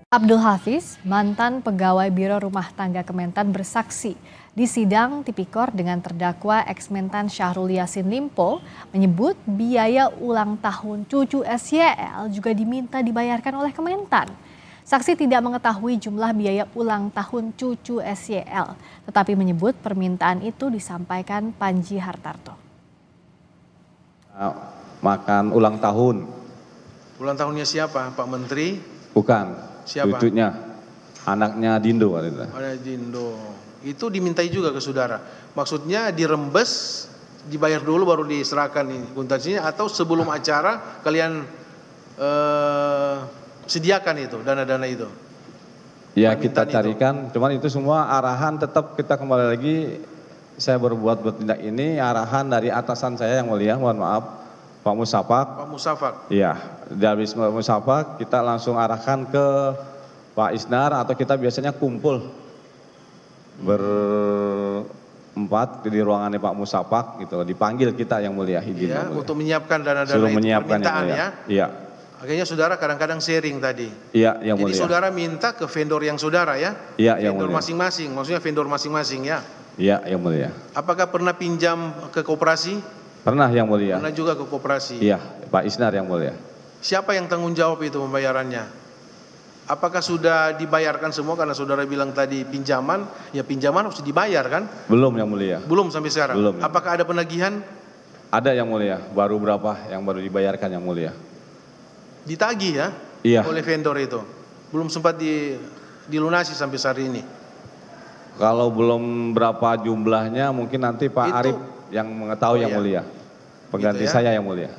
Abdul Hafiz, mantan pegawai Biro Rumah Tangga Kementan bersaksi di sidang tipikor dengan terdakwa ex-Mentan Syahrul Yassin Limpo menyebut biaya ulang tahun cucu SYL juga diminta dibayarkan oleh Kementan. Saksi tidak mengetahui jumlah biaya ulang tahun cucu SYL, tetapi menyebut permintaan itu disampaikan Panji Hartarto. Makan ulang tahun. Ulang tahunnya siapa? Pak Menteri? Bukan. Siapa? Cucunya, anaknya Dindo. Ada Dindo. Itu dimintai juga ke saudara. Maksudnya dirembes, dibayar dulu baru diserahkan akuntansinya, atau sebelum acara kalian sediakan itu dana-dana itu? Ya kita carikan, cuman itu semua arahan tetap kita kembali lagi. Saya berbuat bertindak ini arahan dari atasan saya yang mulia, mohon maaf, Pak Musafak. Pak Musafak. Iya, dari Pak Musafak kita langsung arahkan ke Pak Isnar, atau kita biasanya kumpul berempat di ruangannya Pak Musafak gitu, dipanggil kita yang mulia, izin Ya, untuk menyiapkan dana-dana suruh itu menyiapkan permintaan ya. ya. Iya. Akhirnya saudara kadang-kadang sharing tadi. Iya, yang Jadi mulia. saudara minta ke vendor yang saudara ya? Iya, yang vendor mulia. masing-masing, maksudnya vendor masing-masing ya? Iya, yang mulia. Apakah pernah pinjam ke koperasi? Pernah yang mulia. Pernah juga ke koperasi. Iya, Pak Isnar yang mulia. Siapa yang tanggung jawab itu pembayarannya? Apakah sudah dibayarkan semua, karena saudara bilang tadi pinjaman, ya pinjaman harus dibayar kan? Belum yang mulia. Belum sampai sekarang? Belum. Apakah ada penagihan? Ada yang mulia, baru berapa yang baru dibayarkan yang mulia. Ditagih ya? Iya. Oleh vendor itu? Belum sempat dilunasi sampai saat ini? Kalau belum berapa jumlahnya mungkin nanti Pak Itu, Arif yang mengetahui yang mulia. Pengganti gitu ya? saya yang mulia.